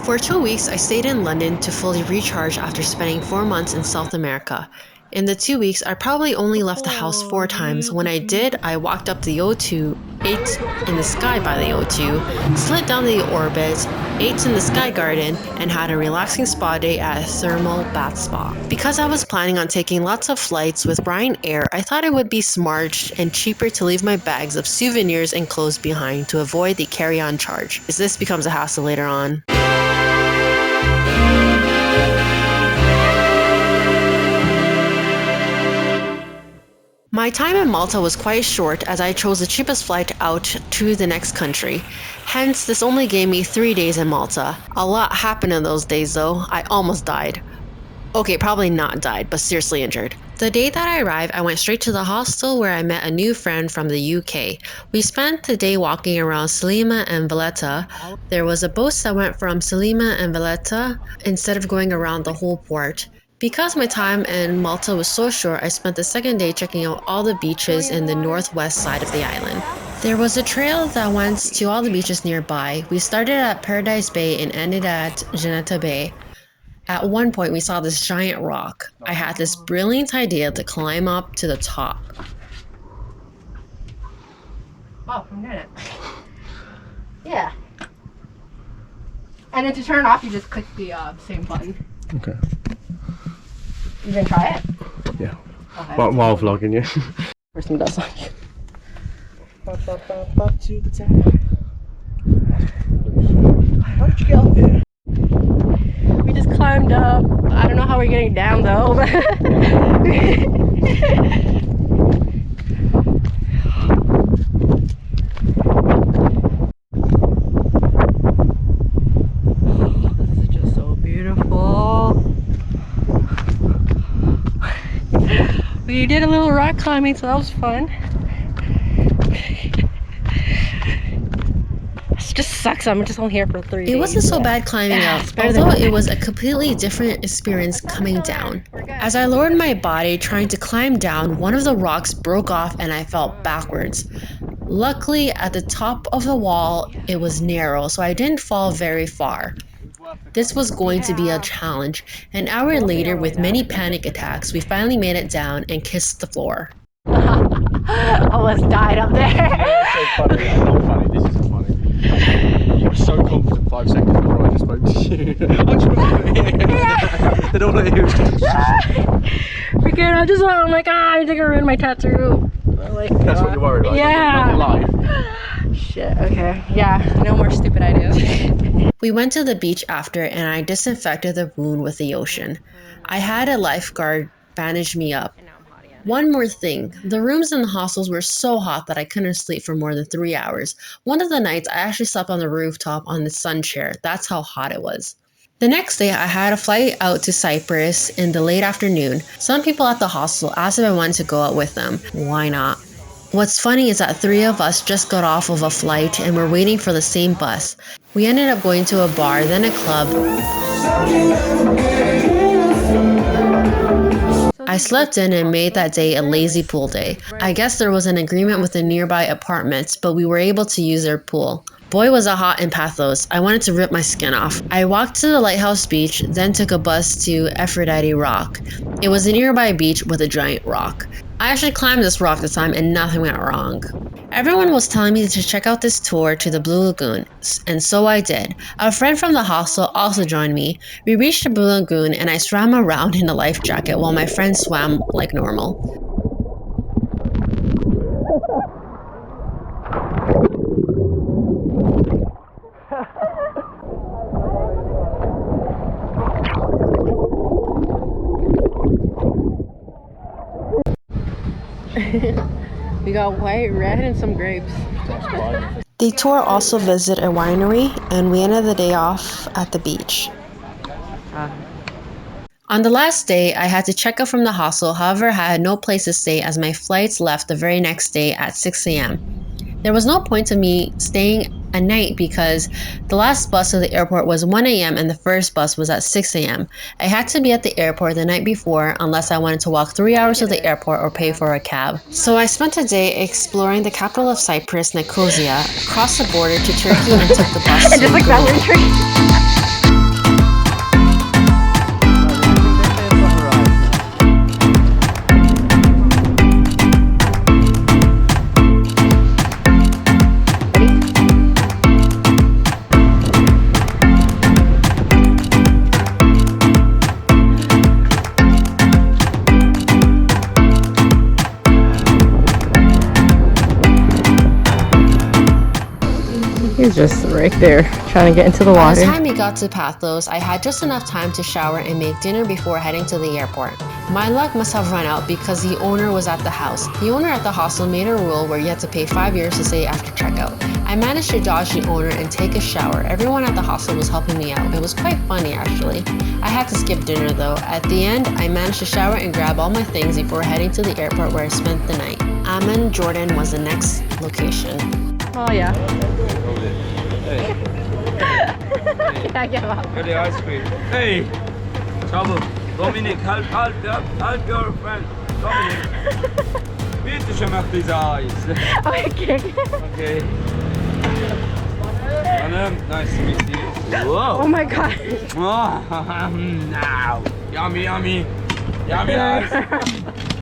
For 2 weeks, I stayed in London to fully recharge after spending 4 months in South America. In the 2 weeks, I probably only left the house 4 times. When I did, I walked up the O2, ate in the sky by the O2, slid down the orbit, ate in the Sky Garden, and had a relaxing spa day at a thermal bath spa. Because I was planning on taking lots of flights with Ryanair, I thought it would be smart and cheaper to leave my bags of souvenirs and clothes behind to avoid the carry-on charge, as this becomes a hassle later on. My time in Malta was quite short as I chose the cheapest flight out to the next country. Hence, this only gave me 3 days in Malta. A lot happened in those days though. I almost died. Okay, probably not died, but seriously injured. The day that I arrived, I went straight to the hostel where I met a new friend from the UK. We spent the day walking around Sliema and Valletta. There was a bus that went from Sliema and Valletta instead of going around the whole port. Because my time in Malta was so short, I spent the second day checking out all the beaches in the northwest side of the island. There was a trail that went to all the beaches nearby. We started at Paradise Bay and ended at Valletta Bay. At one point, we saw this giant rock. I had this brilliant idea to climb up to the top. Oh, I'm doing it. Yeah. And then to turn it off, you just click the same button. Okay. You gonna try it? Yeah. Okay. While vlogging, yeah. First thing does like. Up to the top. How did you get up here? We just climbed up. I don't know how we're getting down though. But this is just so beautiful. We did a little rock climbing, so that was fun. It just sucks. I'm just only here for 3 days. It wasn't so bad climbing up, although it was a completely different experience coming down. As I lowered my body trying to climb down, one of the rocks broke off and I fell backwards. Luckily, at the top of the wall, it was narrow, so I didn't fall very far. This was going to be a challenge. An hour later, with many panic attacks, we finally made it down and kissed the floor. Almost died up there. It's so funny. It's not funny. This isn't funny. You were so confident 5 seconds before I just spoke to you. I'm just yeah. They don't want to hear it. Freaking, I'm like, I think I ruined my tattoo. Like, that's what you're worried about. Yeah. Not life. Shit, okay. Yeah, no more stupid ideas. We went to the beach after and I disinfected the wound with the ocean. I had a lifeguard bandage me up. One more thing, the rooms in the hostels were so hot that I couldn't sleep for more than 3 hours. One of the nights I actually slept on the rooftop on the sun chair. That's how hot it was. The next day I had a flight out to Cyprus in the late afternoon. Some people at the hostel asked if I wanted to go out with them. Why not? What's funny is that 3 of us just got off of a flight and were waiting for the same bus. We ended up going to a bar, then a club. I slept in and made that day a lazy pool day. I guess there was an agreement with the nearby apartments, but we were able to use their pool. Boy was it hot in Paphos. I wanted to rip my skin off. I walked to the lighthouse beach, then took a bus to Aphrodite Rock. It was a nearby beach with a giant rock. I actually climbed this rock this time and nothing went wrong. Everyone was telling me to check out this tour to the Blue Lagoon, and so I did. A friend from the hostel also joined me. We reached the Blue Lagoon and I swam around in a life jacket while my friend swam like normal. We got white, red, and some grapes. The tour also visited a winery, and we ended the day off at the beach. On the last day, I had to check out from the hostel, however I had no place to stay as my flights left the very next day at 6 a.m. There was no point to me staying a night because the last bus to the airport was 1 a.m. and the first bus was at 6 a.m. I had to be at the airport the night before unless I wanted to walk 3 hours to the airport or pay for a cab. So I spent a day exploring the capital of Cyprus, Nicosia, crossed the border to Turkey and took the bus to Just like that weird tree. just right there, trying to get into the By the water. time we got to Paphos, I had just enough time to shower and make dinner before heading to the airport. My luck must have run out because the owner was at the house. The owner at the hostel made a rule where you had to pay €5 to stay after checkout. I managed to dodge the owner and take a shower. Everyone at the hostel was helping me out. It was quite funny actually. I had to skip dinner though. At the end, I managed to shower and grab all my things before heading to the airport where I spent the night. Amman, Jordan was the next location. Oh yeah. Hey, I give up. got the ice cream. Hey, trouble. Dominic, help your friend. Dominic. Bitte schon mach these eyes. Okay. Okay. Anna, nice to meet you. Whoa. Oh my god. Oh, now. Yummy, yummy. Yummy eyes.